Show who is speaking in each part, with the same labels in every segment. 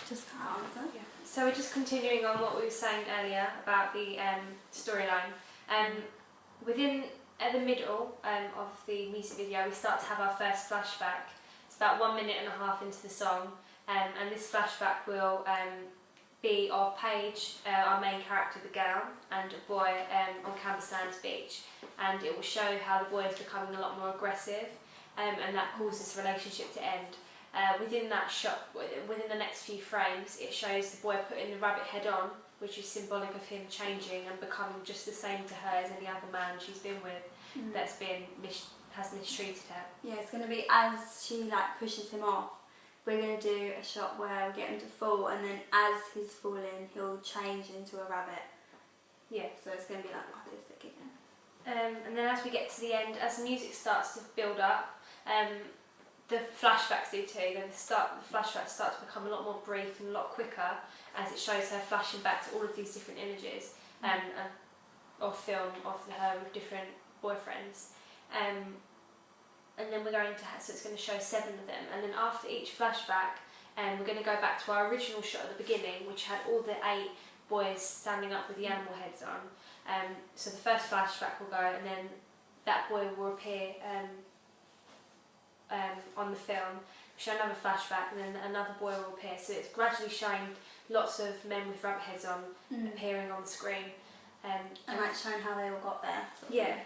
Speaker 1: just cut out, is it?
Speaker 2: Yeah. So we're just continuing on what we were saying earlier about the storyline. At the middle of the music video, we start to have our first flashback. It's about 1.5 minutes into the song, and this flashback will be of Paige, our main character, the girl, and a boy on Camber Sands beach, and it will show how the boy is becoming a lot more aggressive, and that causes the relationship to end. Within that shot, within the next few frames, it shows the boy putting the rabbit head on, which is symbolic of him changing and becoming just the same to her as any other man she's been with has mistreated her.
Speaker 1: Yeah, it's going to be as she like pushes him off. We're going to do a shot where we get him to fall, and then as he's falling, he'll change into a rabbit.
Speaker 2: Yeah.
Speaker 1: So it's going to be like artistic again.
Speaker 2: And then as we get to the end, as the music starts to build up, the flashbacks do too. Then the flashbacks start to become a lot more brief and a lot quicker as it shows her flashing back to all of these different images of film of her with different boyfriends. And then we're going to so it's going to show 7 of them. And then after each flashback, we're going to go back to our original shot at the beginning, which had all the 8 boys standing up with the animal heads on. So the first flashback will go, and then that boy will appear on the film, show another flashback, and then another boy will appear. So it's gradually showing lots of men with rabbit heads on appearing on the screen.
Speaker 1: And like showing how they all got there.
Speaker 2: Yeah.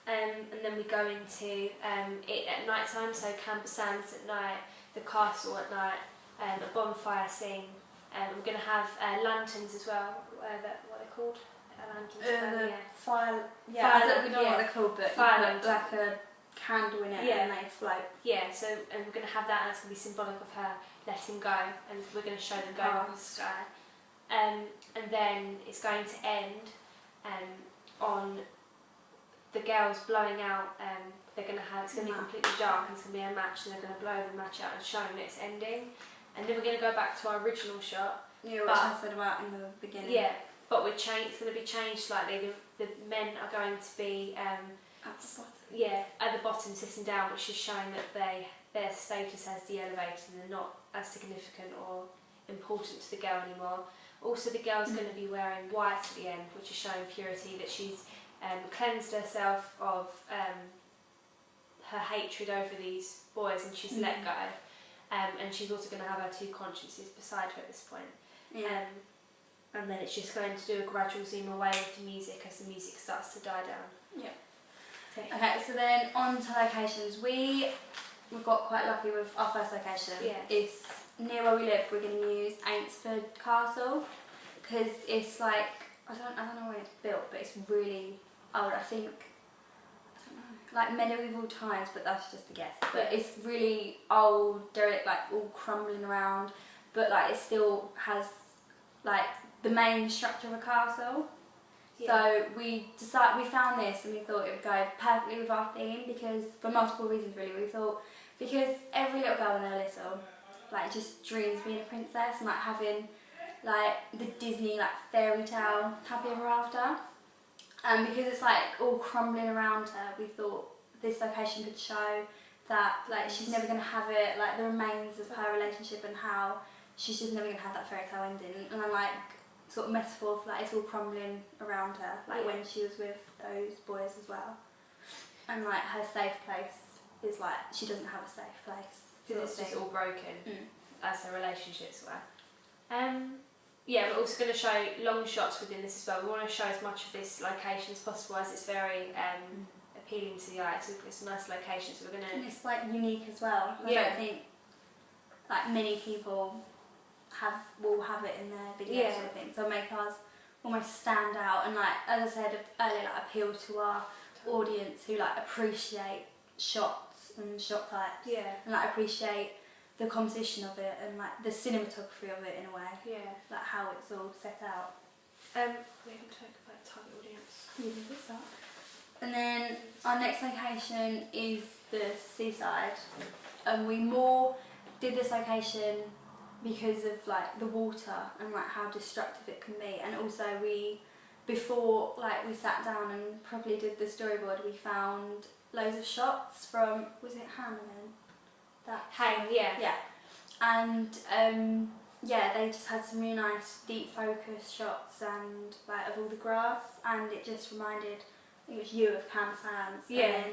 Speaker 2: And then we go into it at night time, so Camber Sands at night, the castle at night, a bonfire scene. We're going to have lanterns as well. What are they called? Lanterns.
Speaker 1: Fire.
Speaker 2: Yeah,
Speaker 1: we don't know what they're called, but
Speaker 2: fire
Speaker 1: put like a candle in it and they float.
Speaker 2: Yeah. So and we're going to have that, and it's going to be symbolic of her letting go, and we're going to show them going up the sky. And then it's going to end on the girls blowing out. They're going to have it's going to be completely dark, and it's going to be a match, and they're going to blow the match out and showing that it's ending. And then we're going to go back to our original shot.
Speaker 1: Yeah, which I said about in the beginning.
Speaker 2: Yeah, but it's going to be changed slightly. The men are going to be
Speaker 1: at the bottom.
Speaker 2: Yeah, at the bottom, sitting down, which is showing that their status has de-elevated and they're not as significant or important to the girl anymore. Also, the girl's going to be wearing white at the end, which is showing purity, that she's cleansed herself of her hatred over these boys, and she's let go. And she's also going to have her 2 consciences beside her at this point.
Speaker 1: Yeah.
Speaker 2: And then it's just going to do a gradual zoom away with the music as the music starts to die down.
Speaker 1: Yeah. Okay, so then on to locations. We got quite lucky with our first location.
Speaker 2: Yeah.
Speaker 1: It's near where we live. We're going to use Ainsford Castle because it's like I don't know when it's built, but it's really old. I think like medieval times, but that's just a guess. But it's really old, derelict, like all crumbling around, but like it still has like the main structure of a castle. Yeah. So we found this and we thought it would go perfectly with our theme because for multiple reasons really. We thought because every little girl when they're little like just dreams being a princess and like having like the Disney like fairy tale happy ever after. And because it's like all crumbling around her, we thought this location could show that like she's never going to have it, like the remains of her relationship and how she's just never going to have that fairy tale ending. And then like sort of metaphor for like it's all crumbling around her, like when she was with those boys as well. And like her safe place is like she doesn't have a safe place.
Speaker 2: Because it's just all broken as her relationships were. Yeah, we're also going to show long shots within this as well. We want to show as much of this location as possible as it's very appealing to the eye. It's a nice location, so we're going to...
Speaker 1: And it's like unique as well. I don't think like many people will have it in their videos or anything. So make ours almost stand out and like, as I said earlier, like appeal to our audience who like appreciate shots and shot types.
Speaker 2: Yeah.
Speaker 1: And like appreciate the composition of it and like the cinematography of it in a way.
Speaker 2: Yeah.
Speaker 1: Like how it's all set out.
Speaker 2: We can talk about target audience.
Speaker 1: You can do that. And then our next location is the seaside. And we more did this location because of like the water and like how destructive it can be. And also before like we sat down and properly did the storyboard, we found loads of shots from, was it Hannah then?
Speaker 2: Hang, yeah.
Speaker 1: Yeah. And yeah, they just had some really nice deep focus shots and like of all the grass, and it just reminded, I think it was you, of Camp Sands.
Speaker 2: Yeah.
Speaker 1: And then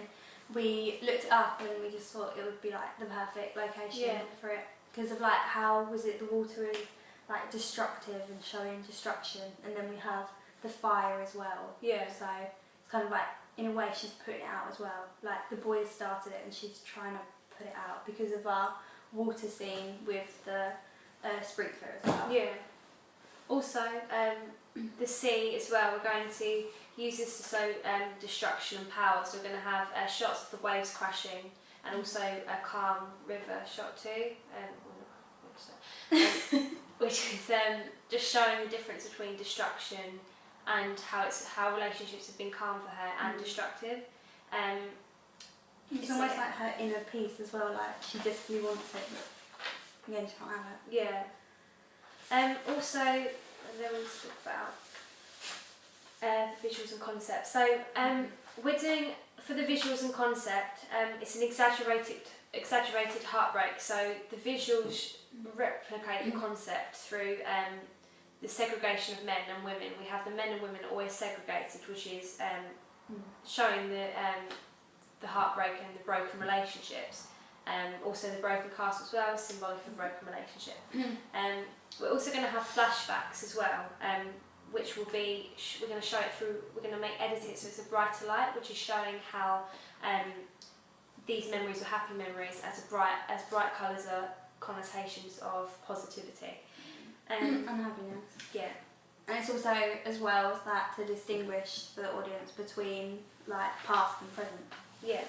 Speaker 1: we looked it up and we just thought it would be like the perfect location for it, because of like how was it, the water is like destructive and showing destruction, and then we have the fire as well.
Speaker 2: Yeah.
Speaker 1: So it's kind of like, in a way, she's putting it out as well. Like the boys started it and she's trying to put it out because of our water scene with the sprinkler as well.
Speaker 2: Yeah. Also, the sea as well, we're going to use this to show destruction and power. So we're going to have shots of the waves crashing, and also a calm river shot too. Which is just showing the difference between destruction and how relationships have been calm for her and destructive.
Speaker 1: It's almost like her inner peace as well, like she just really wants it, but again, she can't have it.
Speaker 2: Yeah. Also, then we'll talk about the visuals and concept. So we're doing, for the visuals and concept, it's an exaggerated heartbreak. So the visuals replicate the concept through the segregation of men and women. We have the men and women always segregated, which is showing the heartbreak and the broken relationships. Also the broken castle as well, symbolic of a broken relationship. We're also going to have flashbacks as well, which will be, we're going to show it through, we're going to edit it so it's a brighter light, which is showing how these memories are happy memories, as bright colours are connotations of positivity.
Speaker 1: And happiness.
Speaker 2: Yeah.
Speaker 1: And it's also, as well as that, to distinguish the audience between like past and present.
Speaker 2: Yeah.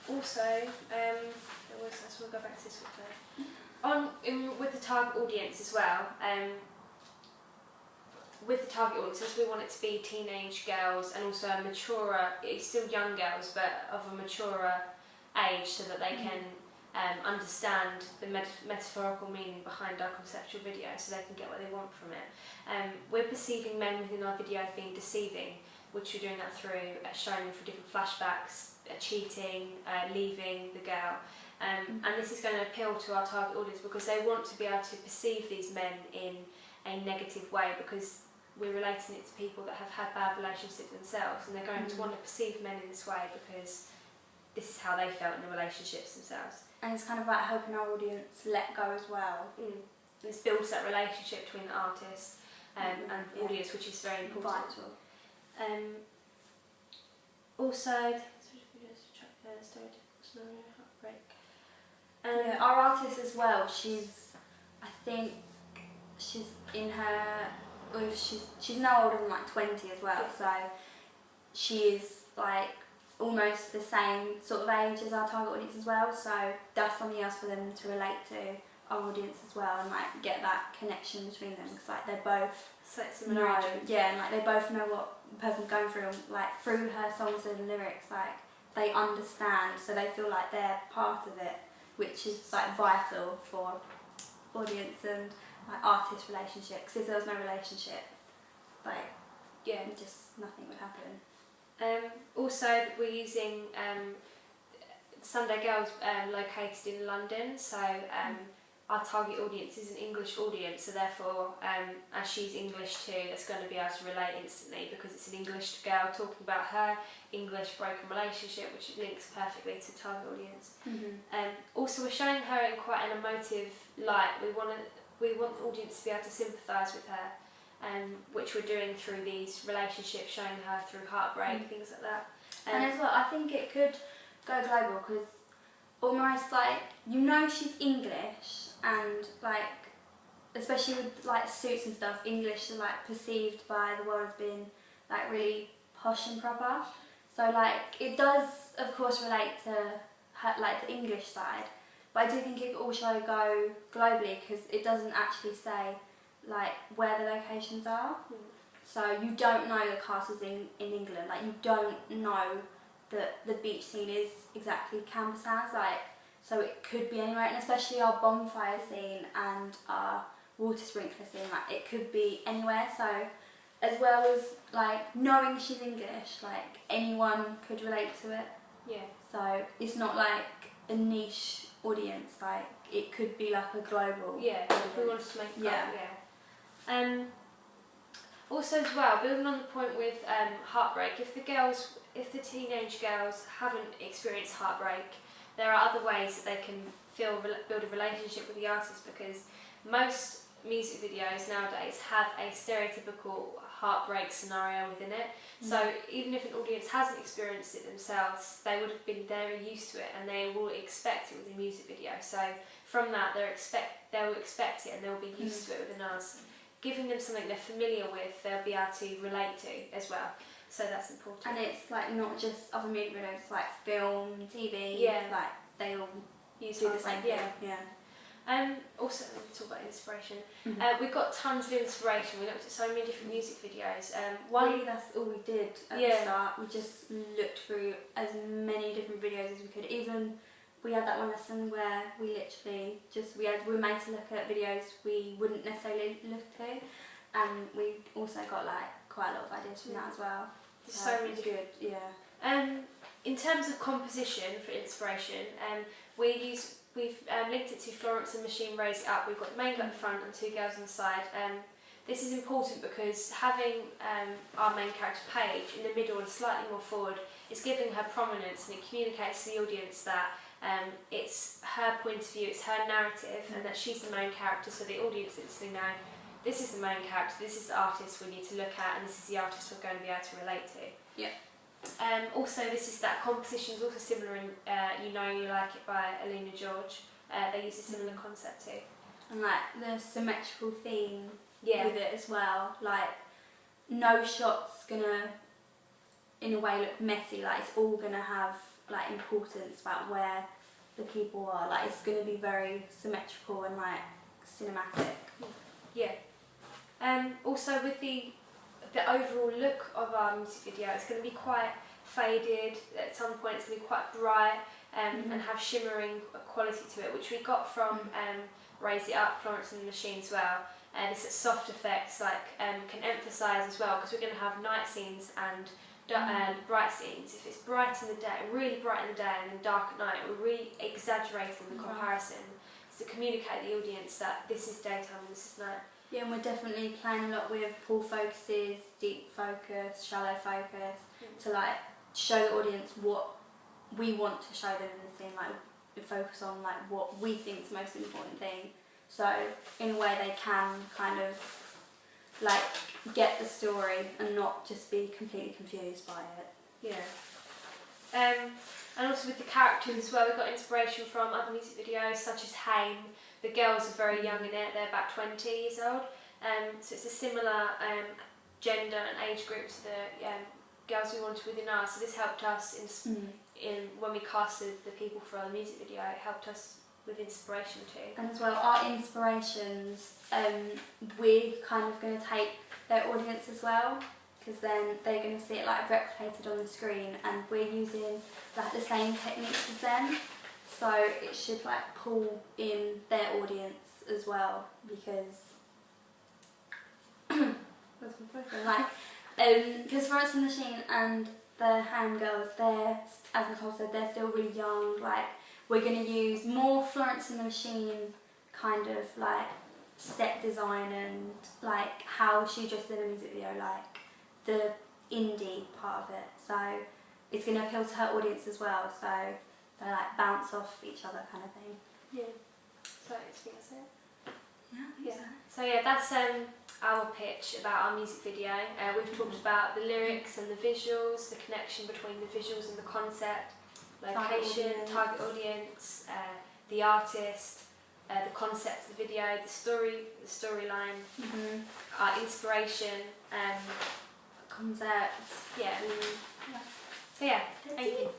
Speaker 2: Also, so we'll go back to this quickly. With the target audience as well, with the target audiences, we want it to be teenage girls and also a maturer, it's still young girls, but of a maturer age, so that they can understand the metaphorical meaning behind our conceptual video, so they can get what they want from it. We're perceiving men within our video being deceiving, which we're doing that through showing them through different flashbacks, cheating, leaving the girl. And this is going to appeal to our target audience because they want to be able to perceive these men in a negative way, because we're relating it to people that have had bad relationships themselves, and they're going to want to perceive men in this way because this is how they felt in the relationships themselves.
Speaker 1: And it's kind of like helping our audience let go as well.
Speaker 2: And this builds that relationship between the artist and the audience, which is very important.
Speaker 1: Vital.
Speaker 2: Also,
Speaker 1: our artist as well, I think she's in her, she's no older than like 20 as well, so she is like almost the same sort of age as our target audience as well, so that's something else for them to relate to our audience as well, and like get that connection between them, because like they're both and like they both know what the person's going through, and like through her songs and lyrics, like they understand, so they feel like they're part of it, which is like vital for audience and like artist relationship, because if there was no relationship, like just nothing would happen.
Speaker 2: Also, we're using Sunday Girls located in London, so our target audience is an English audience, so therefore, as she's English too, that's going to be able to relate instantly, because it's an English girl talking about her English broken relationship, which links perfectly to the target audience. Also, we're showing her in quite an emotive light. We want the audience to be able to sympathise with her, which we're doing through these relationships, showing her through heartbreak, things like that.
Speaker 1: And as well, I think it could go global, because almost like, you know, she's English, and like, especially with like suits and stuff, English is like perceived by the world as being like really posh and proper. So like, it does of course relate to her, like the English side, but I do think it could also go globally, because it doesn't actually say like where the locations are. So you don't know the castles in England, like you don't know that the beach scene is exactly Camp Sands, like, so it could be anywhere, and especially our bonfire scene and our water sprinkler scene, like it could be anywhere. So as well as like knowing she's English, like anyone could relate to it.
Speaker 2: Yeah.
Speaker 1: So it's not like a niche audience. Like it could be like a global.
Speaker 2: Yeah, if we wanted to make
Speaker 1: Yeah.
Speaker 2: Also as well, building on the point with heartbreak, if the teenage girls haven't experienced heartbreak, there are other ways that they can build a relationship with the artist, because most music videos nowadays have a stereotypical heartbreak scenario within it. So even if an audience hasn't experienced it themselves, they would have been very used to it and they will expect it with a music video. So from that, they will expect it and they'll be used to it within us. Giving them something they're familiar with, they'll be able to relate to as well. So that's important.
Speaker 1: And it's like not just other music videos, like film, TV.
Speaker 2: Yeah.
Speaker 1: Like they all
Speaker 2: Use
Speaker 1: do the same thing.
Speaker 2: yeah. Also, let's talk about inspiration. We got tons of inspiration. We looked at so many different music videos.
Speaker 1: Really, that's all we did at the start. We just looked through as many different videos as we could. Even we had that one lesson where we literally we were made to look at videos we wouldn't necessarily look to, and we also got like quite a lot of ideas from that as well.
Speaker 2: So many
Speaker 1: good, yeah.
Speaker 2: In terms of composition for inspiration, we've linked it to Florence and the Machine Raise It Up. We've got the main girl at the front and two girls on the side. This is important because having our main character Paige in the middle and slightly more forward is giving her prominence, and it communicates to the audience that it's her point of view, it's her narrative, and that she's the main character, so the audience instantly know this is the main character, this is the artist we need to look at, and this is the artist we're going to be able to relate to.
Speaker 1: Yeah.
Speaker 2: Also, that composition is also similar in You Know You Like It by Alina George. They use a similar concept too.
Speaker 1: And like the symmetrical theme
Speaker 2: Yeah.
Speaker 1: with it as well. Like no shot's gonna, in a way, look messy. Like it's all gonna have like importance about where the people are. Like it's gonna be very symmetrical and like cinematic.
Speaker 2: Yeah. Also with the overall look of our music video, it's going to be quite faded. At some point it's going to be quite bright and have shimmering quality to it, which we got from Raise It Up, Florence and the Machine as well. And it's soft effects, like can emphasise as well, because we're going to have night scenes and bright scenes. If it's bright in the day, really bright in the day, and then dark at night, we're really exaggerating the comparison to communicate to the audience that this is daytime and this is night.
Speaker 1: Yeah, and we're definitely playing a lot with pull focuses, deep focus, shallow focus, to like show the audience what we want to show them in the scene. Like we focus on like what we think is the most important thing. So in a way they can kind of like get the story and not just be completely confused by it.
Speaker 2: Yeah. And also with the characters as well, we got inspiration from other music videos such as Haim. The girls are very young in it, they're about 20 years old. So it's a similar gender and age group to the girls we wanted within ours. So this helped us in when we casted the people for our music video, it helped us with inspiration too.
Speaker 1: And as well, our inspirations, we're kind of going to take their audience as well, because then they're going to see it like replicated on the screen, and we're using like the same techniques as them. So it should like pull in their audience as well, because because Florence and the Machine and the Haim girls, they're, as Nicole said, they're still really young. Like we're going to use more Florence and the Machine kind of like set design and like how she dressed in a music video, like the indie part of it. So it's going to appeal to her audience as well. So they like bounce off each other kind of thing.
Speaker 2: Yeah. So I think that's it.
Speaker 1: Yeah.
Speaker 2: So yeah, that's our pitch about our music video. We've talked about the lyrics and the visuals, the connection between the visuals and the concept, location, target audience, the artist, the concept of the video, the storyline, our inspiration,
Speaker 1: concept.
Speaker 2: Yeah. So yeah, thank you.